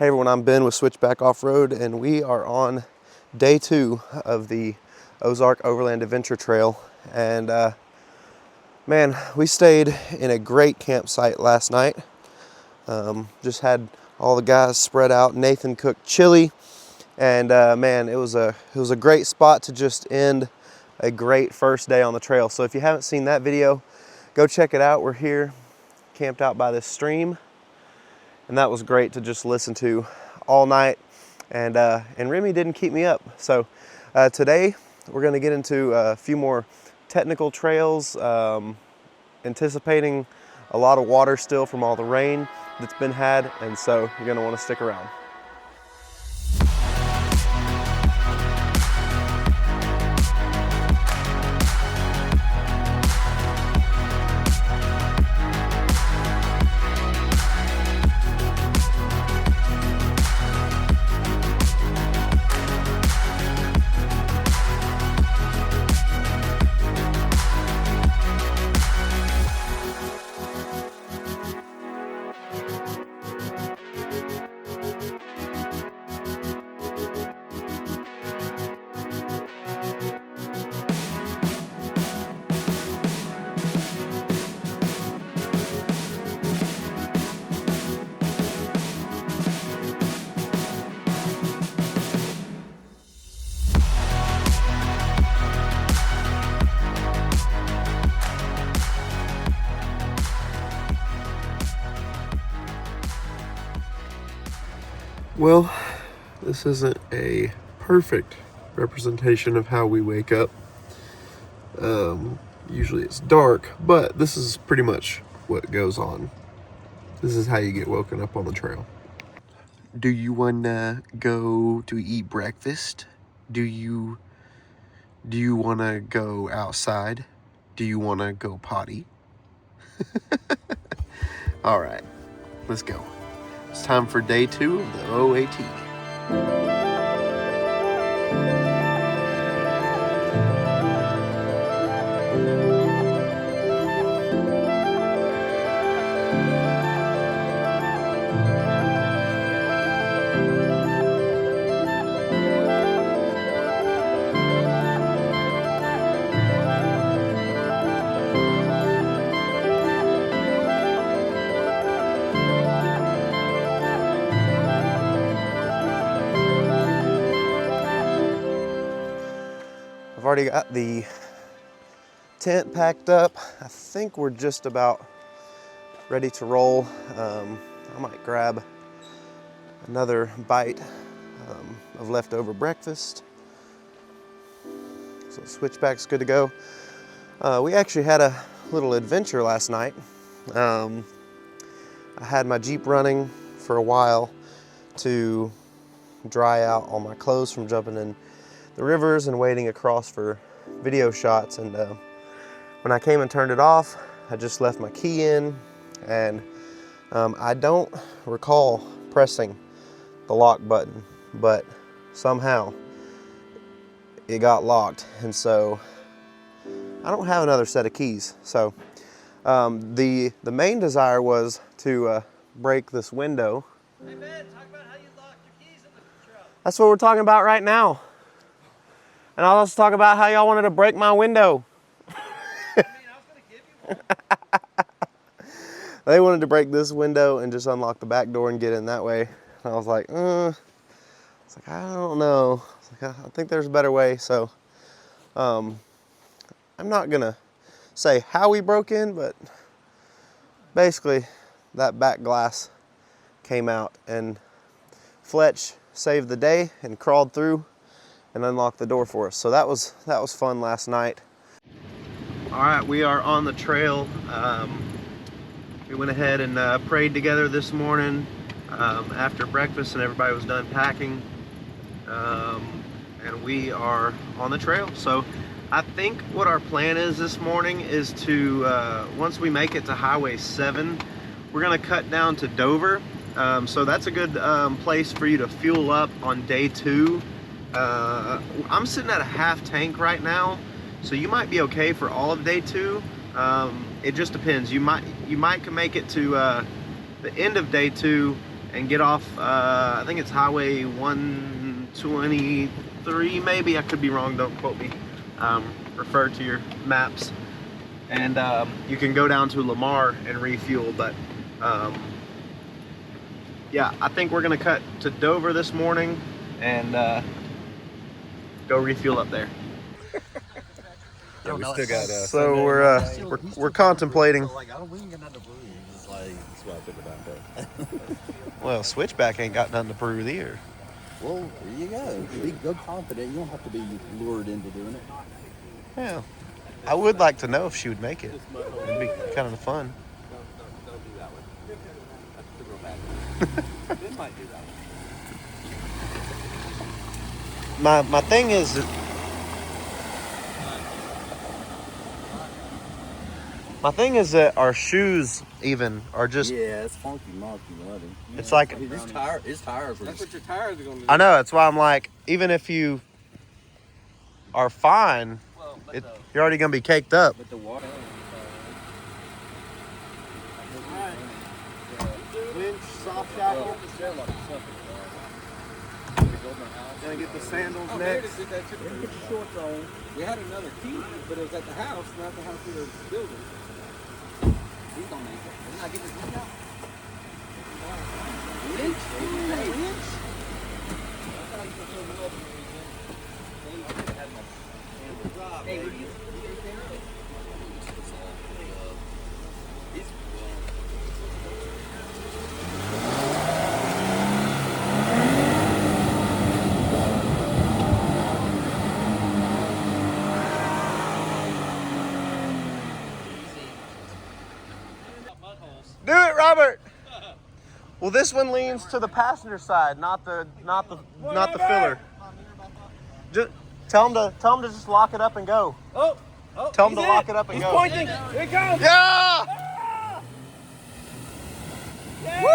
Hey everyone, I'm Ben with Switchback Offroad, and we are on day 2 of the Ozark Overland Adventure Trail. And man, we stayed in a great campsite last night. Just had all the guys spread out. Nathan cooked chili, and man, it was a great spot to just end a great first day on the trail. So if you haven't seen that video, go check it out. We're here camped out by this stream, and that was great to just listen to all night. And Remy didn't keep me up. So today we're going to get into a few more technical trails, anticipating a lot of water still from all the rain that's been had, and so you're going to want to stick around. Well, this isn't a perfect representation of how we wake up. Usually it's dark, but this is pretty much what goes on. This is how you get woken up on the trail. Do you wanna go to eat breakfast? Do you wanna go outside? Do you wanna go potty? All right, let's go. It's time for day 2 of the OAT. I've already got the tent packed up. I think we're just about ready to roll. I might grab another bite of leftover breakfast. So Switchback's good to go. We actually had a little adventure last night. I had my Jeep running for a while to dry out all my clothes from jumping in the rivers and wading across for video shots, and when I came and turned it off, I just left my key in, and I don't recall pressing the lock button, but somehow it got locked, and so I don't have another set of keys. So the main desire was to break this window. Hey man, talk about how you locked your keys in the truck. That's what we're talking about right now. And I'll also talk about how y'all wanted to break my window. I was gonna give you one. They wanted to break this window and just unlock the back door and get in that way. And I was like, I don't know. I think there's a better way. So I'm not gonna say how we broke in, but basically that back glass came out, and Fletch saved the day and crawled through and unlock the door for us. So that was fun last night. All right, we are on the trail. We went ahead and prayed together this morning after breakfast and everybody was done packing. And we are on the trail. So I think what our plan is this morning is to, once we make it to Highway 7, we're gonna cut down to Dover. So that's a good place for you to fuel up on day 2. I'm sitting at a half tank right now, so you might be okay for all of day 2. It just depends. You might can make it to the end of day 2 and get off, I think it's Highway 123 maybe, I could be wrong, don't quote me. Refer to your maps. And you can go down to Lamar and refuel, but yeah, I think we're gonna cut to Dover this morning and go refuel up there. Yeah, we still got So we're contemplating. Like, I don't we ain't got nothing to prove. It's like that's why I took it about that. Well, Switchback ain't got nothing to prove either. Well, there you go. Be good, confident. You don't have to be lured into doing it. Yeah, I would like to know if she would make it. It'd be kind of fun. Don't do that one. That's the real bad one. Ben might do that one. My thing is that our shoes even are just. Yeah, it's funky, monkey, muddy. It's like His tires were. That's what your tires are going to do. I know. That's why I'm like, even if you are fine, Well, you're already gonna be caked up. But the water. Winch, soft shackle. Gonna get the sandals Oh, next. Meredith did that too. Get your shorts on. We had another key, but it was at the house, not the house we were building. He's gonna make it. He's not getting his key out. Winch? Hey, winch? Hey, were you? Do it, Robert. Well, this one leans to the passenger side, not the filler. Just tell him to just lock it up and go. Oh, Tell him to lock it up and he's go. pointing. Here it comes. Yeah! Yeah! Woo!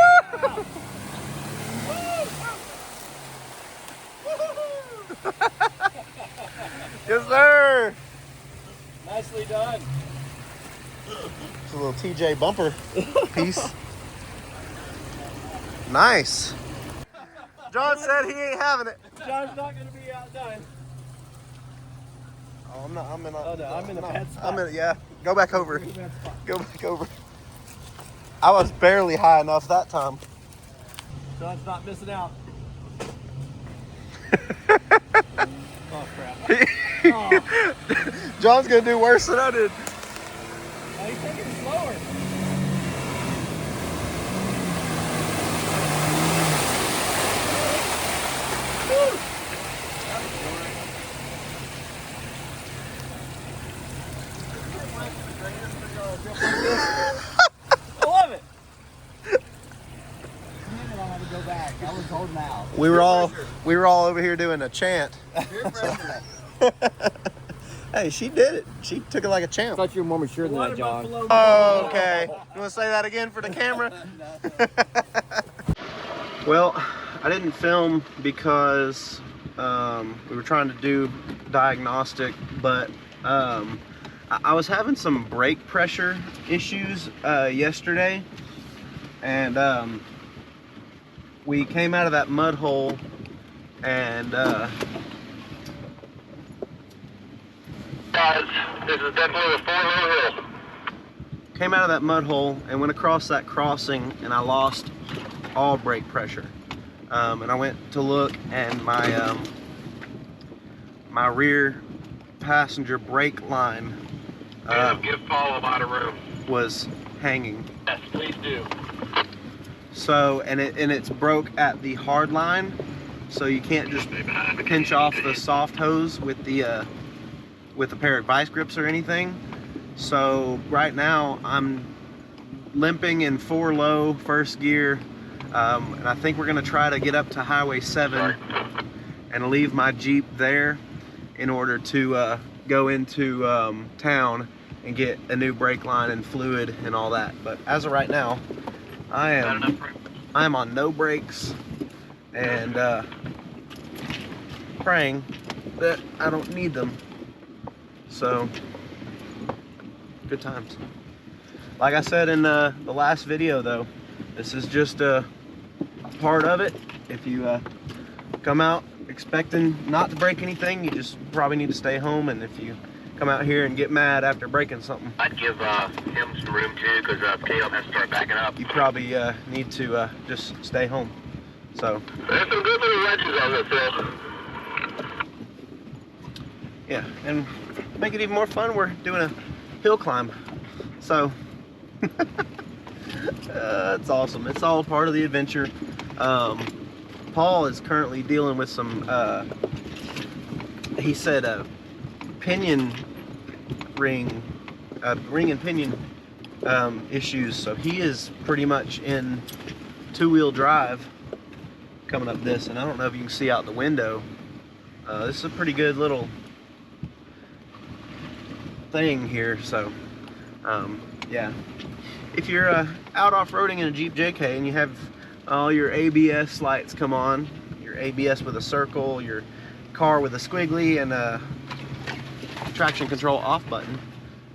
Yes, sir. Nicely done. It's a little TJ bumper piece. Nice. John said he ain't having it. John's not going to be outdone. Oh, I'm not. I'm in. Oh, no, I'm in a bad spot. Yeah. Go back over. Go back over. I was barely high enough that time. John's not missing out. Oh, crap. Oh. John's gonna do worse than I did. Oh, he's taking it slower. Woo! I love it. I had to go back. I was holding out. We were all over here doing a chant. Hey, she did it. She took it like a champ. I thought you were more mature than that, John. Oh, okay. You want to say that again for the camera? Well, I didn't film because we were trying to do diagnostic, but I was having some brake pressure issues yesterday, and we came out of that mud hole, and Guys, this is definitely a 4-wheel hill. came out of that mud hole and went across that crossing, and I lost all brake pressure. And I went to look, and my my rear passenger brake line Give Paul a lot of room. was hanging. Yes, please do. So, and it's broke at the hard line, so you can't just pinch off the soft hose with a pair of vice grips or anything. So right now I'm limping in 4 low, first gear, and I think we're gonna try to get up to Highway 7 and leave my Jeep there in order to go into town and get a new brake line and fluid and all that. But as of right now, I am on no brakes and praying that I don't need them. So, good times. Like I said in the last video though, this is just a part of it. If you come out expecting not to break anything, you just probably need to stay home. And if you come out here and get mad after breaking something, I'd give him some room too, because Caleb has to start backing up. you probably need to just stay home. So There's some good little ledges on this hill. yeah, and make it even more fun, we're doing a hill climb. So it's awesome. It's all part of the adventure. Paul is currently dealing with some, he said, pinion ring and pinion issues. So he is pretty much in two-wheel drive coming up this, and I don't know if you can see out the window. This is a pretty good little thing here. So yeah, if you're out off-roading in a Jeep JK and you have all your ABS lights come on, your ABS with a circle, your car with a squiggly, and a traction control off button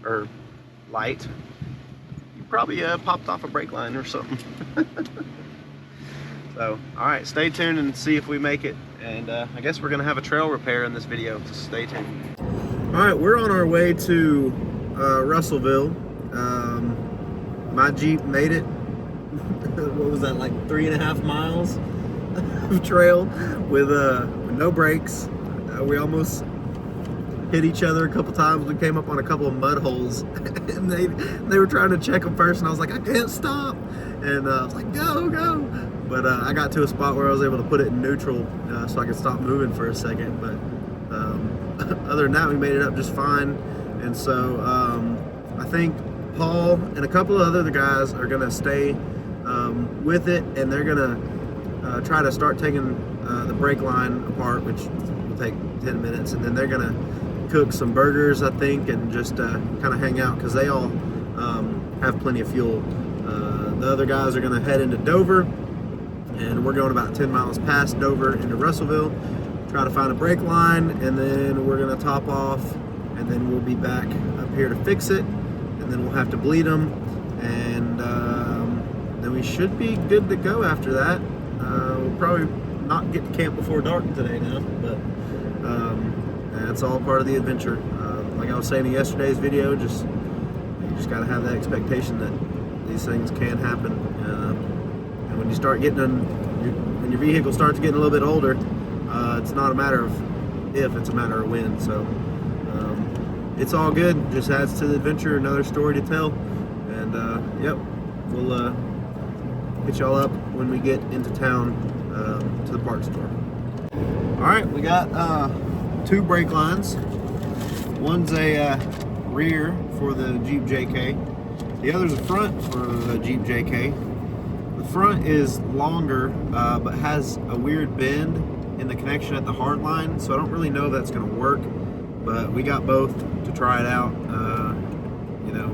or light, you probably popped off a brake line or something. So all right, stay tuned and see if we make it. And I guess we're gonna have a trail repair in this video, so stay tuned. All right, we're on our way to Russellville. My Jeep made it. What was that, like 3.5 miles of trail with no brakes. We almost hit each other a couple times. We came up on a couple of mud holes, and they were trying to check them first, and I was like, I can't stop. And I was like, go, go. But I got to a spot where I was able to put it in neutral so I could stop moving for a second. But other than that, we made it up just fine. And so I think Paul and a couple of other guys are gonna stay with it, and they're gonna try to start taking the brake line apart, which will take 10 minutes, and then they're gonna cook some burgers, I think, and just kind of hang out, because they all have plenty of fuel. The other guys are gonna head into Dover, and we're going about 10 miles past Dover into Russellville, try to find a brake line, and then we're gonna top off, and then we'll be back up here to fix it, and then we'll have to bleed them, and then we should be good to go after that. We'll probably not get to camp before dark today now, but that's all part of the adventure. Like I was saying in yesterday's video, you just gotta have that expectation that these things can happen. And when you start getting when your vehicle starts getting a little bit older, it's not a matter of if, it's a matter of when. So it's all good. Just adds to the adventure, another story to tell. And yep, we'll hit y'all up when we get into town to the parts store. All right, we got 2 brake lines. One's a rear for the Jeep JK. The other's a front for the Jeep JK. The front is longer, but has a weird bend in the connection at the hard line, so I don't really know if that's going to work. But we got both to try it out. You know,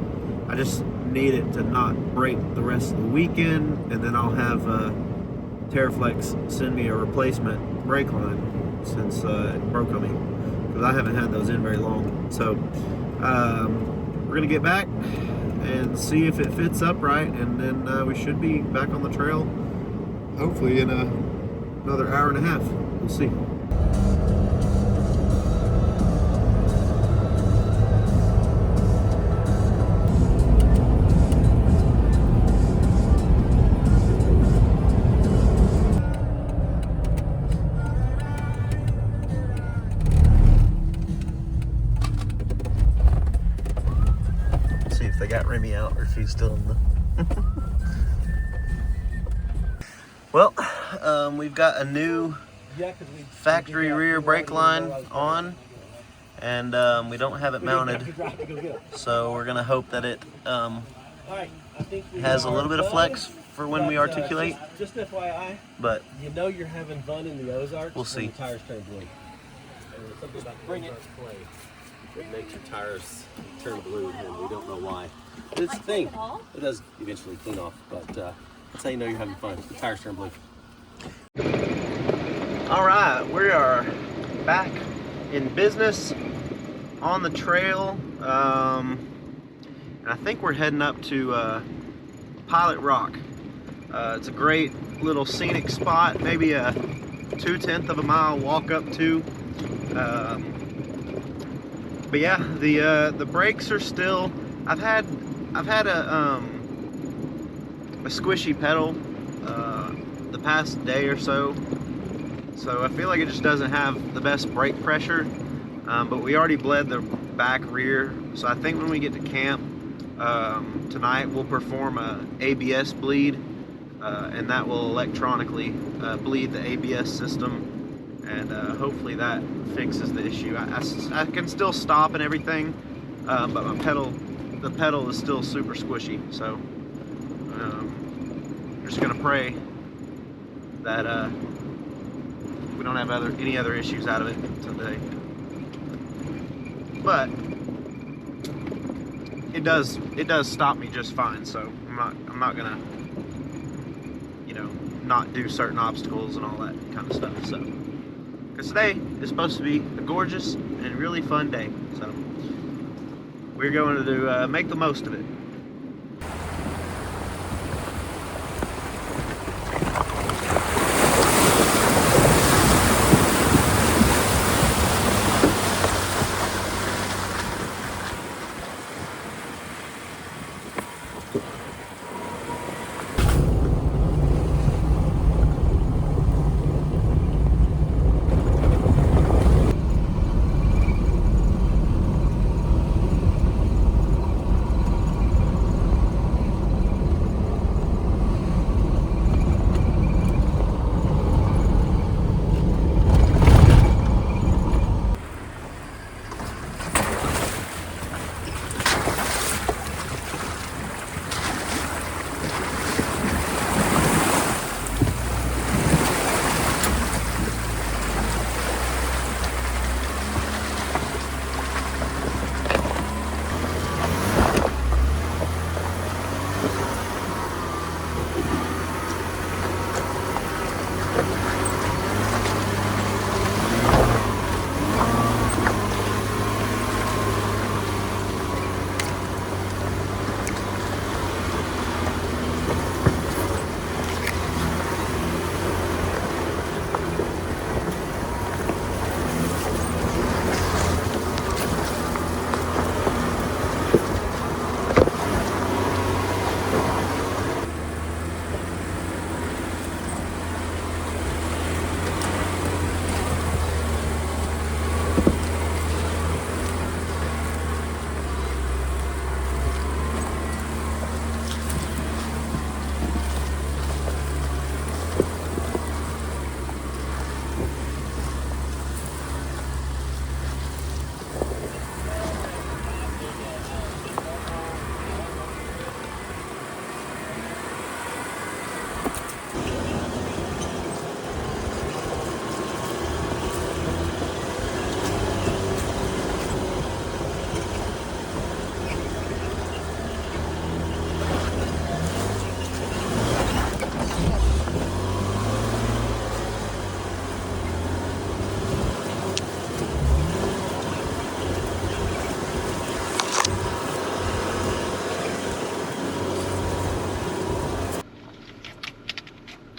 I just need it to not break the rest of the weekend, and then I'll have Terraflex send me a replacement brake line since it broke on me, because I haven't had those in very long. So we're gonna get back and see if it fits up right, and then we should be back on the trail hopefully in another hour and a half. We'll see. They got Remy out, or if he's still in the well, we've got a new factory rear brake line on, and we don't have it mounted, so we're gonna hope that it has a little bit of flex for when we articulate. Just FYI, but you know you're having fun in the Ozarks. We'll see. When the tires turn blue. Something about bring it. It makes your tires turn blue, and we don't know why. It's a thing. It does eventually clean off, but that's how you know you're having fun. The tires turn blue. all right, we are back in business on the trail, and I think we're heading up to Pilot Rock. It's a great little scenic spot, maybe a 2/10 of a mile walk up to. But yeah, the brakes are still. I've had a squishy pedal the past day or so, so I feel like it just doesn't have the best brake pressure. But we already bled the back rear, so I think when we get to camp tonight, we'll perform a ABS bleed, and that will electronically bleed the ABS system, and hopefully that fixes the issue. I can still stop and everything, but the pedal is still super squishy, so I'm just gonna pray that we don't have any other issues out of it today. But it does stop me just fine, so I'm not gonna, you know, not do certain obstacles and all that kind of stuff. So, because today is supposed to be a gorgeous and really fun day, so we're going to make the most of it.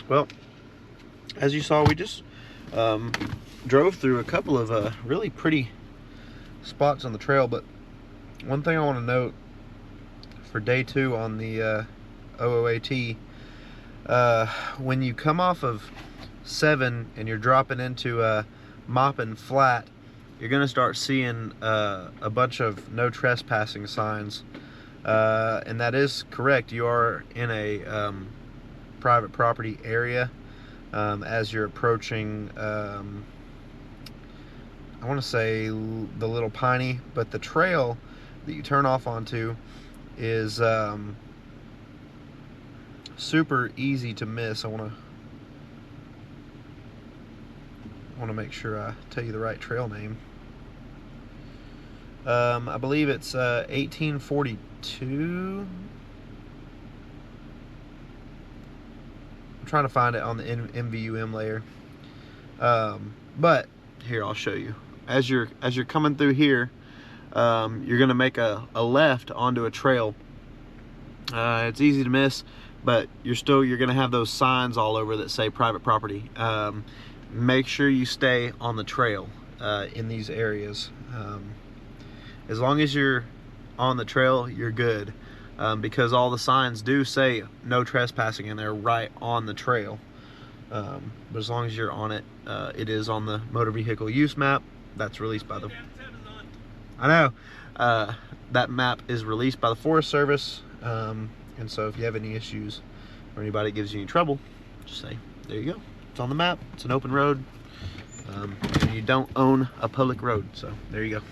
Well, as you saw, we just drove through a couple of really pretty spots on the trail, but one thing I want to note for day 2 on the OOAT, when you come off of 7 and you're dropping into Moppin Flat, you're going to start seeing a bunch of no trespassing signs, and that is correct. You are in a private property area as you're approaching I want to say the Little Piney, but the trail that you turn off onto is super easy to miss. I want to make sure I tell you the right trail name. I believe it's 1842. I'm trying to find it on the MVUM layer. But here, I'll show you. As you're coming through here, you're gonna make a left onto a trail. It's easy to miss. but you're gonna have those signs all over that say private property. Make sure you stay on the trail in these areas. As long as you're on the trail, you're good, because all the signs do say no trespassing, and they're right on the trail. But as long as you're on it, it is on the motor vehicle use map that's released by the, I know, that map is released by the Forest Service. And so if you have any issues or anybody gives you any trouble, just say, there you go. It's on the map. It's an open road. And you don't own a public road. So there you go.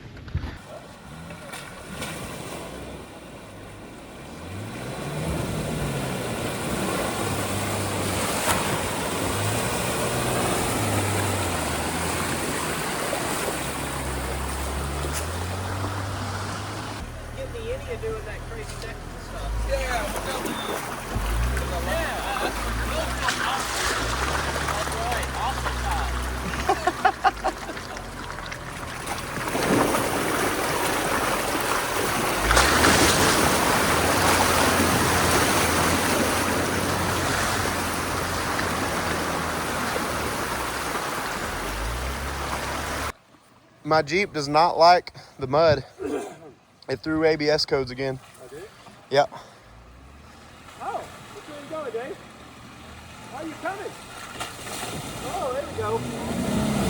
Get the Indian doing that crazy technical stuff. Yeah, that's right. Awesome time. My Jeep does not like the mud. It threw ABS codes again. Oh, did it? Yep. Oh, which way are you going, Dave? How are you coming? Oh, there we go.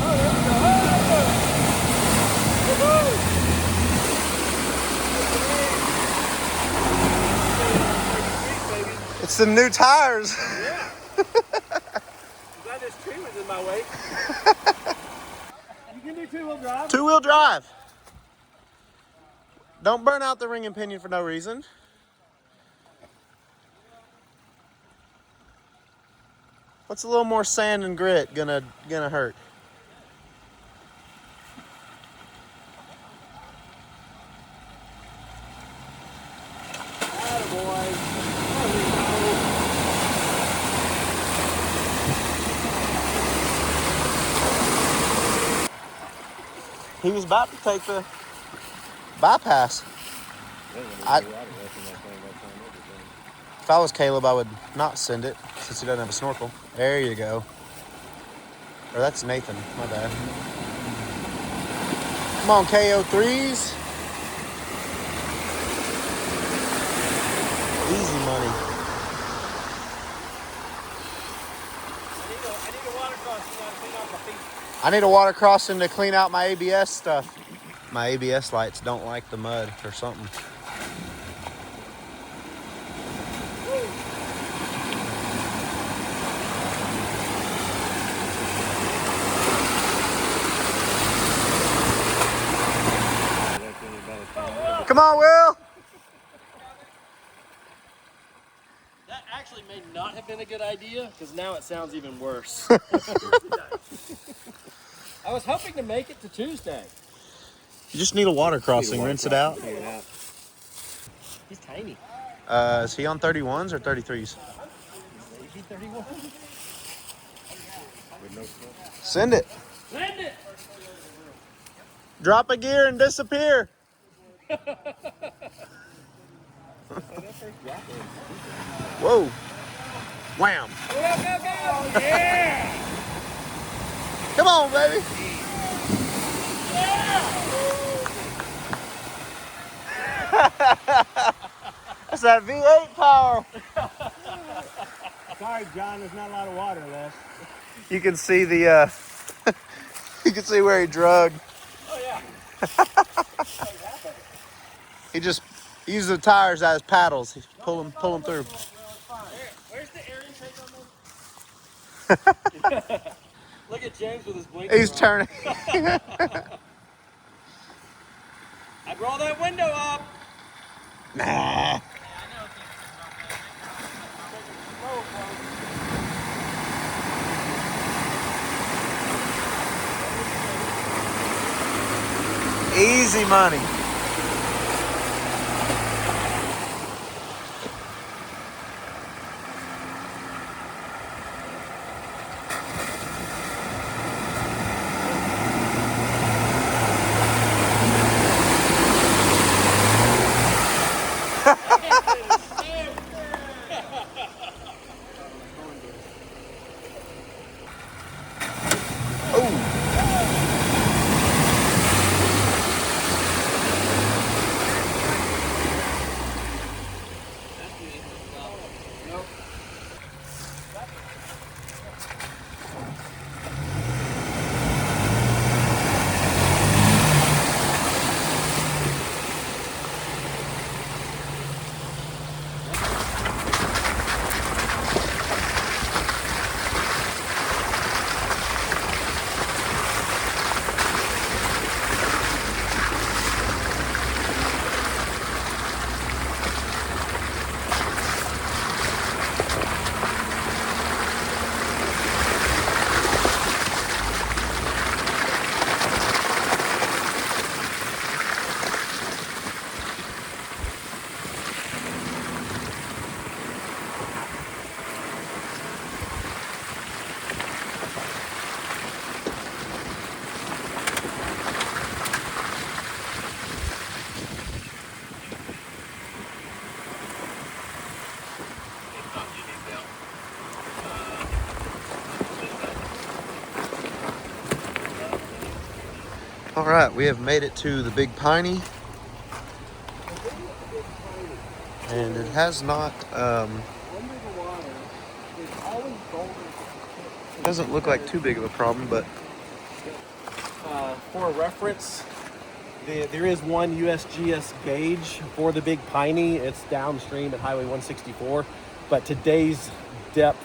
Oh, there we go. Oh! It's some new tires. Yeah. Glad this tree was in my way. You can do two-wheel drive. Two-wheel drive. Don't burn out the ring and pinion for no reason. What's a little more sand and grit gonna hurt? He was about to take the bypass. If I was Caleb, I would not send it since he doesn't have a snorkel. There you go. Or that's Nathan, my bad. Come on, KO3s. Easy money. I need a water crossing to clean out my ABS stuff. My ABS lights don't like the mud or something. Come on, Will. That actually may not have been a good idea, because now it sounds even worse. I was hoping to make it to Tuesday. You just need a water crossing. Rinse it out. He's tiny. Is he on 31s or 33s? Maybe 31. Send it. Send it! Drop a gear and disappear. Whoa. Wham. Go, go, go! Yeah! Come on, baby. That's that V8 power. Sorry, John, there's not a lot of water left. You can see the, you can see where he drug. Oh, yeah. He just used the tires as paddles. He pull them through. Where's the airing tank on this? Look at James with his blinkers. He's turning. I'd roll that window up. Nah. Easy money. All right, we have made it to the Big Piney, and it has not, Under the water, it's always golden. doesn't look like too big of a problem, but For reference, there is one USGS gauge for the Big Piney. It's downstream at Highway 164, but today's depth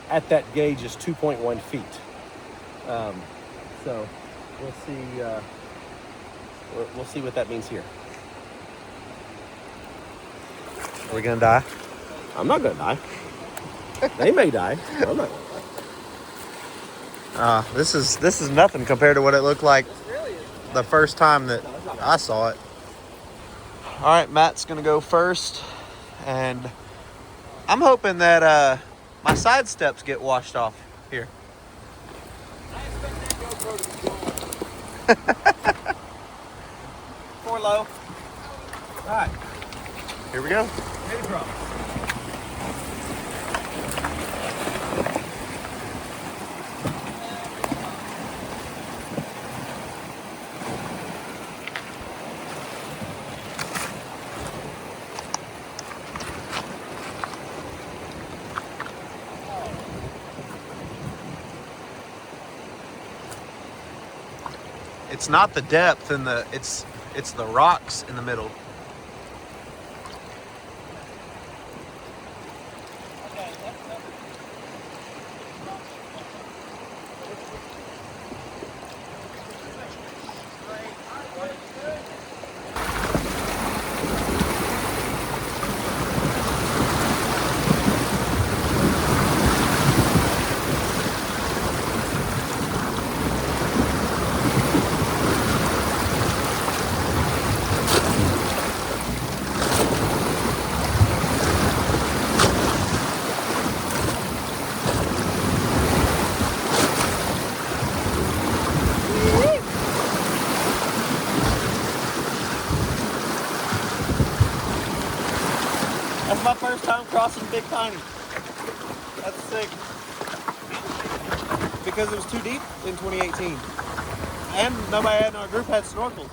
at that gauge is 2.1 feet. So we'll see. We'll see what that means here. are we gonna die? I'm not gonna die. They may die. I'm not. This is nothing compared to what it looked like the first time that I saw it. All right, Matt's gonna go first, and I'm hoping that my side steps get washed off here. Four low. All right. Here we go. Here's the drop. It's not the depth and it's the rocks in the middle. That's my first time crossing Big Piney. That's sick. Because it was too deep in 2018. And nobody in our group had snorkels.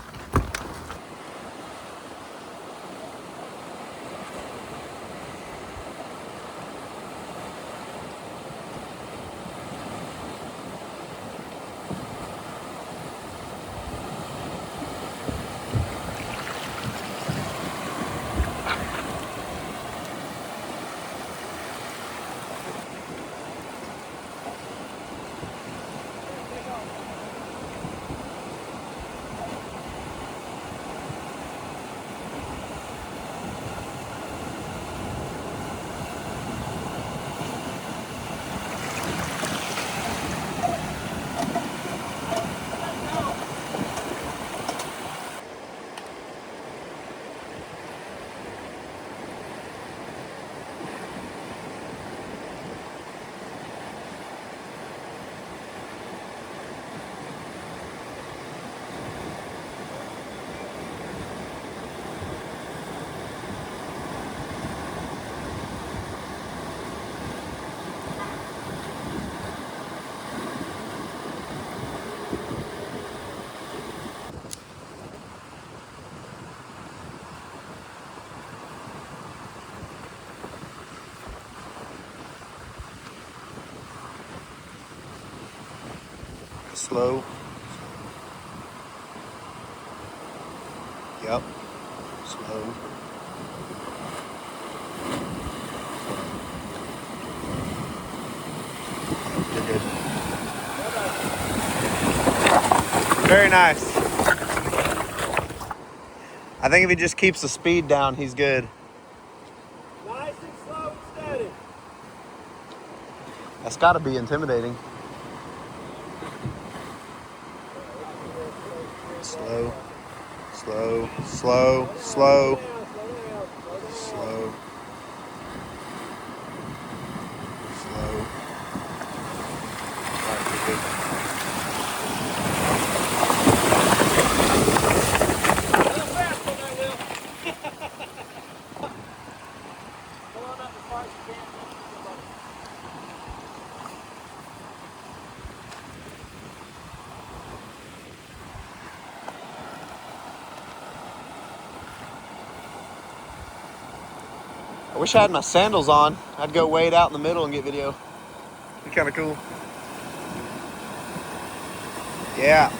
Slow. Yep. Slow. You're good. Very nice. I think if he just keeps the speed down, he's good. Nice and slow and steady. That's got to be intimidating. Slow, slow, slow, slow, slow, slow. All right, you're good. Wish I had my sandals on. I'd go wade out in the middle and get video. Be kind of cool. Yeah.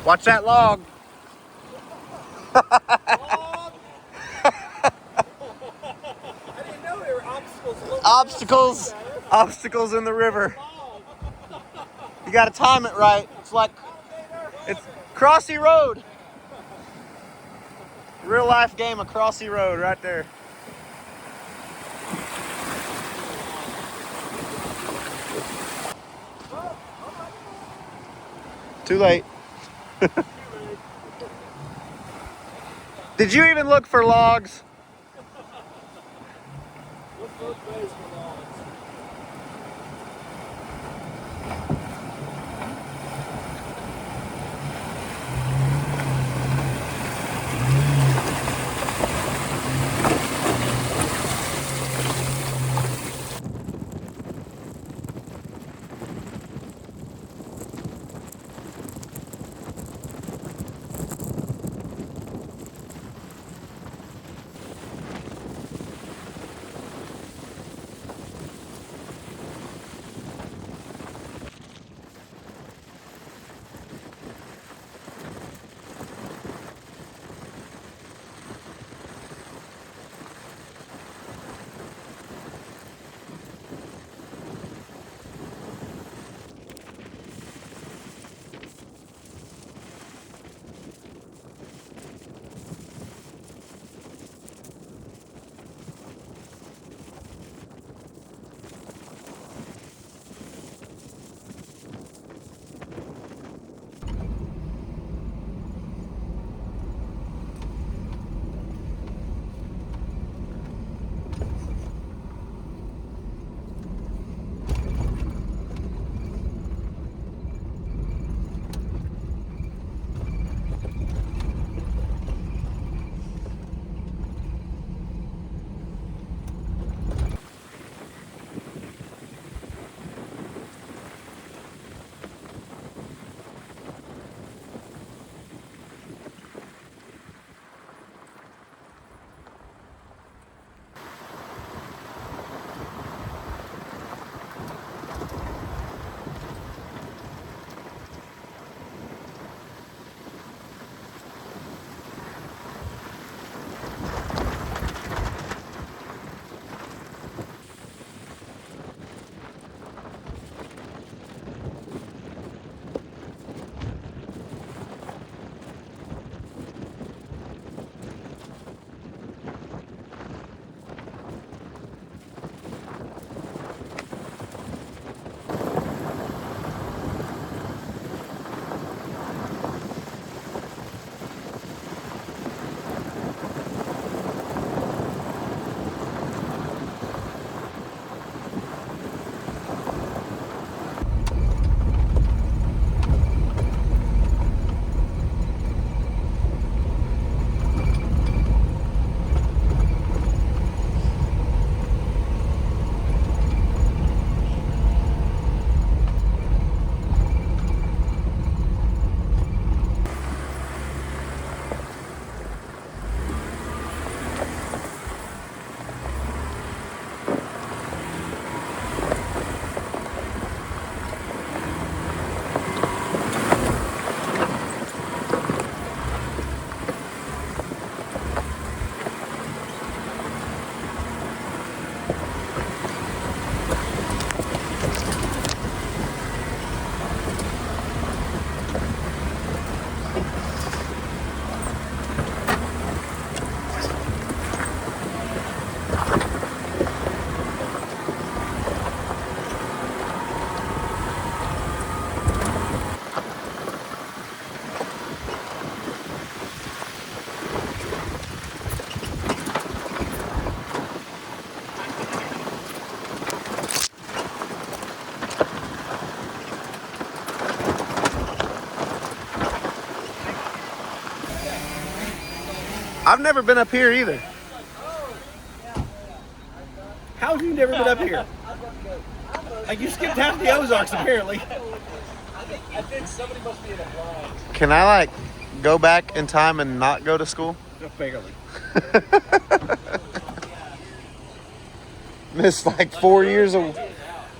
Watch that log. I didn't know there were obstacles. Obstacles in the river. You gotta time it right. It's Crossy Road. Real life game of Crossy Road right there. Too late. Did you even look for logs? Look both ways for logs. I've never been up here either. How have you never been up here? Like, you skipped half the Ozarks, apparently. I think somebody must be in a blind. Can I like go back in time and not go to school? Apparently. Missed like 4 years of.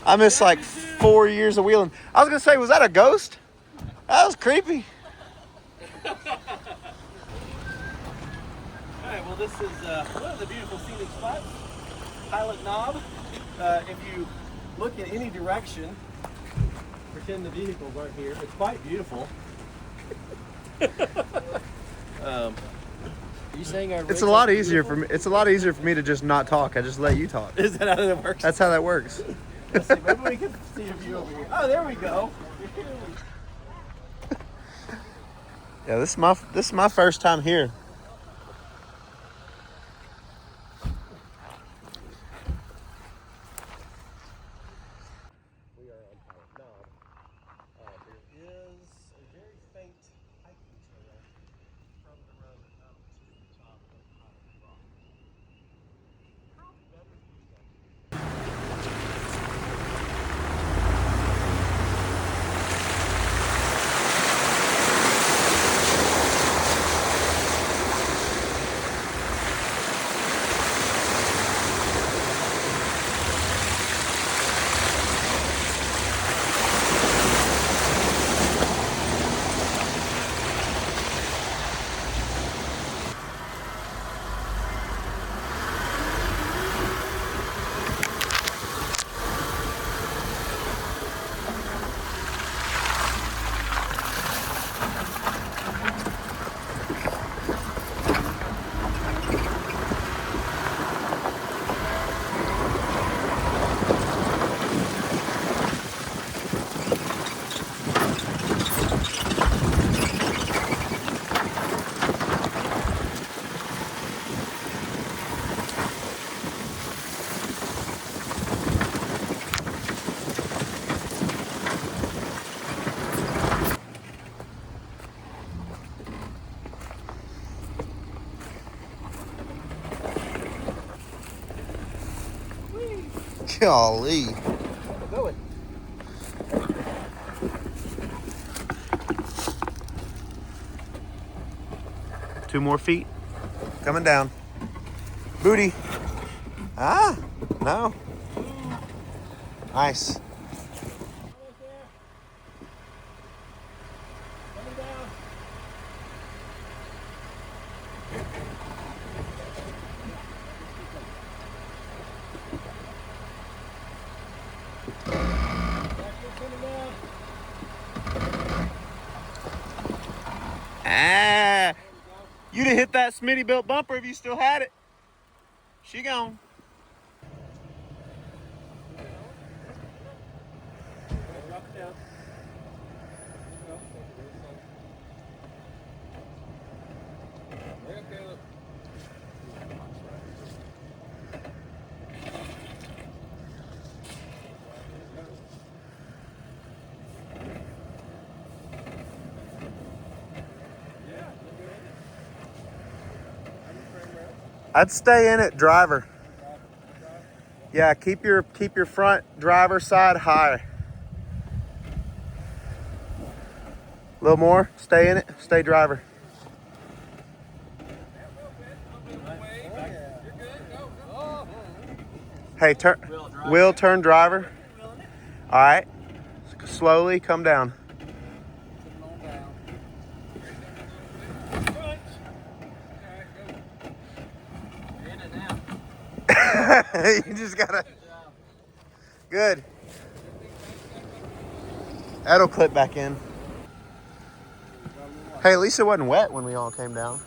I missed like 4 years of wheeling. I was gonna say, was that a ghost? That was creepy. All right, well, this is one of the beautiful scenic spots, Pilot Knob. If you look in any direction, pretend the vehicles aren't here. It's quite beautiful. Are you saying our It's a lot easier for me. It's a lot easier for me to just not talk. I just let you talk. Is that how that works? That's how that works. Let's see, maybe we can see a view over here. Oh, there we go. Yeah, this is my first time here. We are on Pilot Knob. There is a very faint hiking trail from the road up to the top of Pilot Rock. Better views up here. Golly. Go it. 2 more feet. Coming down. Booty. Ah, no. Nice. Coming down. Ah. You'd have hit that Smitty-built bumper if you still had it. She gone. Drop it down. I'd stay in it, driver. Yeah, keep your front driver side high. A little more. Stay in it. Stay driver. Hey, turn. Wheel turn driver. All right. Slowly come down. You just gotta. Good. That'll clip back in. Hey, at least it wasn't wet when we all came down.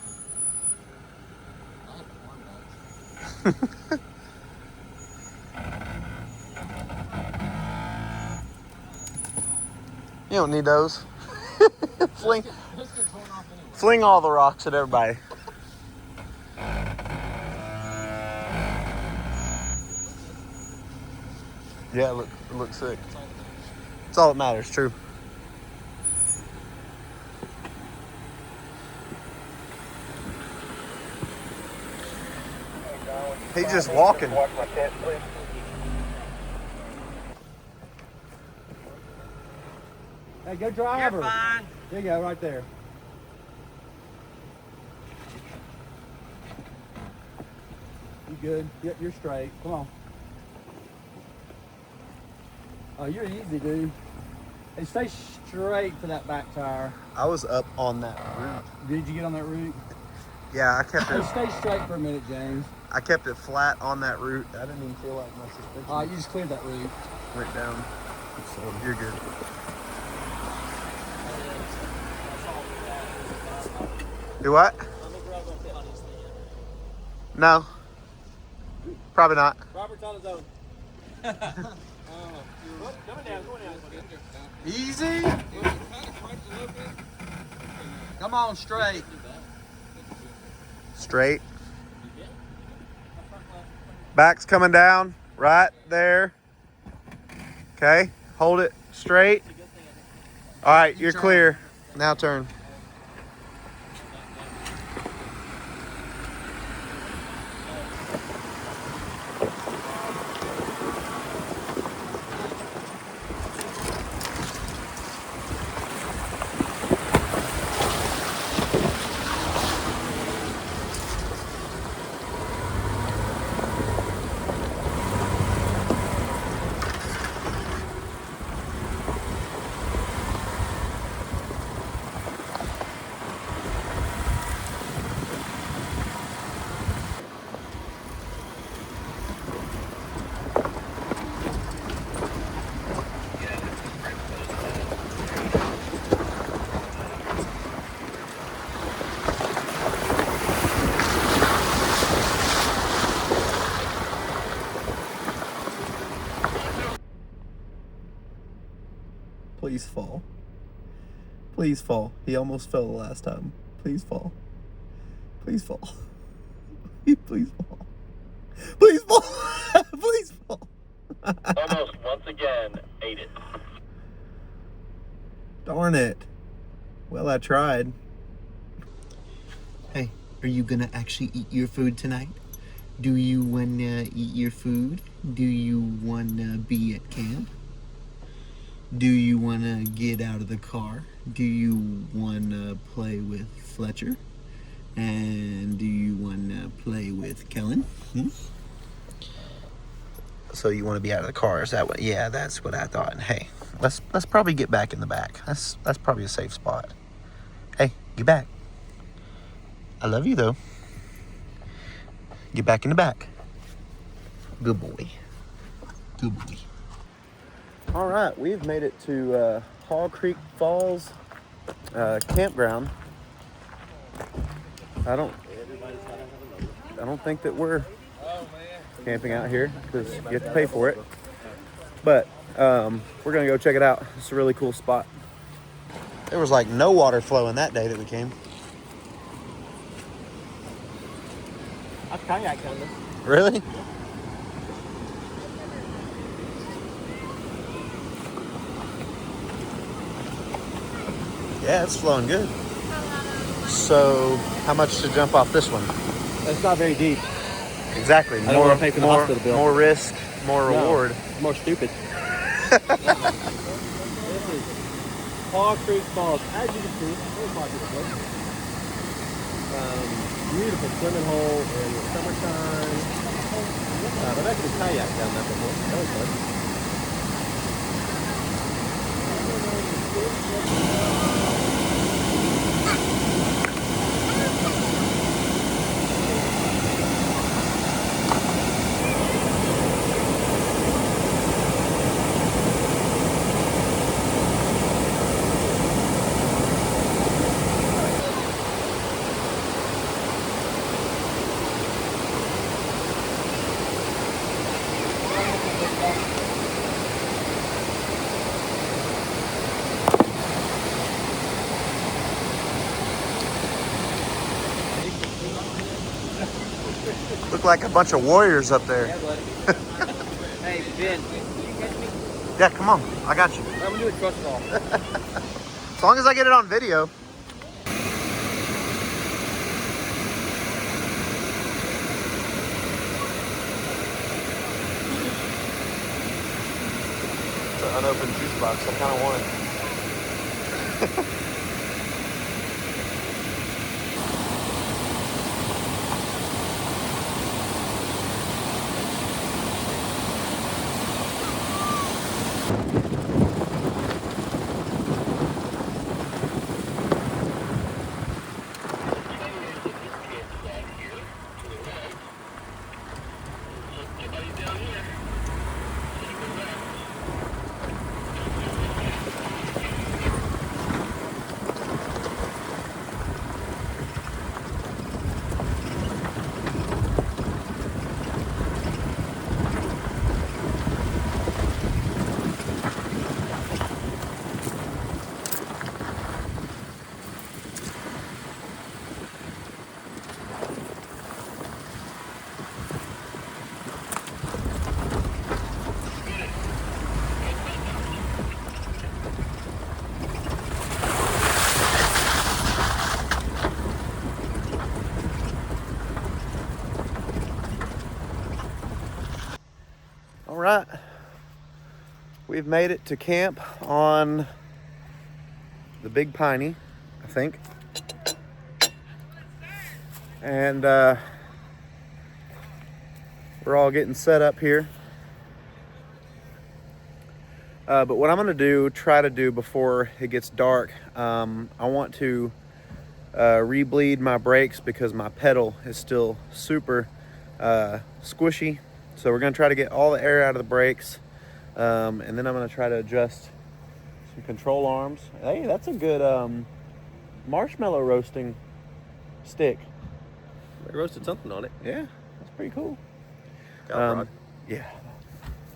You don't need those. Fling all the rocks at everybody. Yeah, it looks sick. That's all that matters, true. He's just walking. Hey, go driver. You're fine. There you go, right there. You good? Yep, you're straight. Come on. Oh, you're easy, dude. Hey, stay straight to that back tire. I was up on that root. Did you get on that root? Yeah, I kept Hey, it. stay straight for a minute, James. I kept it flat on that root. I didn't even feel like my suspension All right, you just cleared that root. went down. So you're good. Do what? No. Probably not. Robert's on his own. Going down. Easy. Come on, straight. Straight. Back's coming down right there. Okay, hold it straight. All right, you're clear. Now turn. Please fall. Please fall. He almost fell the last time. Please fall. Please fall. Please fall. Please fall. Please fall. Almost once again, ate it. Darn it. Well, I tried. Hey, are you gonna actually eat your food tonight? Do you wanna eat your food? Do you wanna be at camp? Do you wanna get out of the car? Do you wanna play with Fletcher? And do you wanna play with Kellen? So you want to be out of the car? Is that what? Yeah, that's what I thought. Hey, let's probably get back in the back. That's probably a safe spot. Hey, get back. I love you though. Get back in the back. Good boy. Good boy. All right, we've made it to Hall Creek Falls campground. I don't think that we're camping out here because you have to pay for it. But we're gonna go check it out. It's a really cool spot. There was like no water flowing that day that we came. I've kayak done this. Really? Yeah, it's flowing good. So, how much to jump off this one? It's not very deep. Exactly. I don't want to pay for the hospital bill. More risk, more reward. More stupid. This is Hall Creek Falls. As you can see, there's my beautiful. Beautiful swimming hole in the summertime. I've actually kayaked down that before. That was fun. Look like a bunch of warriors up there. Yeah, buddy. Hey, Ben, can you catch me? Yeah, come on. I got you. I'm going to do a trust fall. As long as I get it on video. unopened juice box. I kind of want it. All right, we've made it to camp on the Big Piney, I think. And we're all getting set up here. But what I'm gonna try to do before it gets dark, I want to re-bleed my brakes because my pedal is still super squishy. So we're gonna try to get all the air out of the brakes, and then I'm gonna try to adjust some control arms. Hey, that's a good marshmallow roasting stick. They roasted something on it. Yeah, that's pretty cool. Rod. Yeah,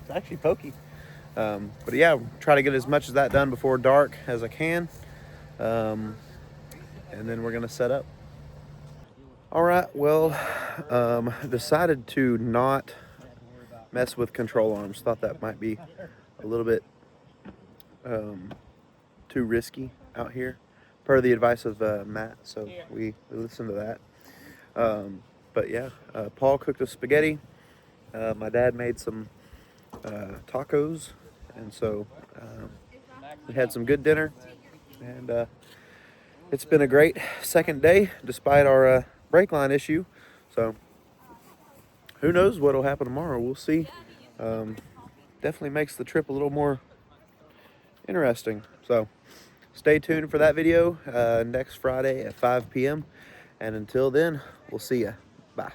it's actually pokey. But yeah, try to get as much of that done before dark as I can, and then we're gonna set up. All right, well, decided to not mess with control arms. Thought that might be a little bit too risky out here, per the advice of Matt, so we listened to that. But yeah, Paul cooked us spaghetti. My dad made some tacos, and so we had some good dinner, and it's been a great second day despite our brake line issue. So who knows what'll happen tomorrow? We'll see. Definitely makes the trip a little more interesting. So stay tuned for that video next Friday at 5 p.m. And until then, we'll see ya. Bye.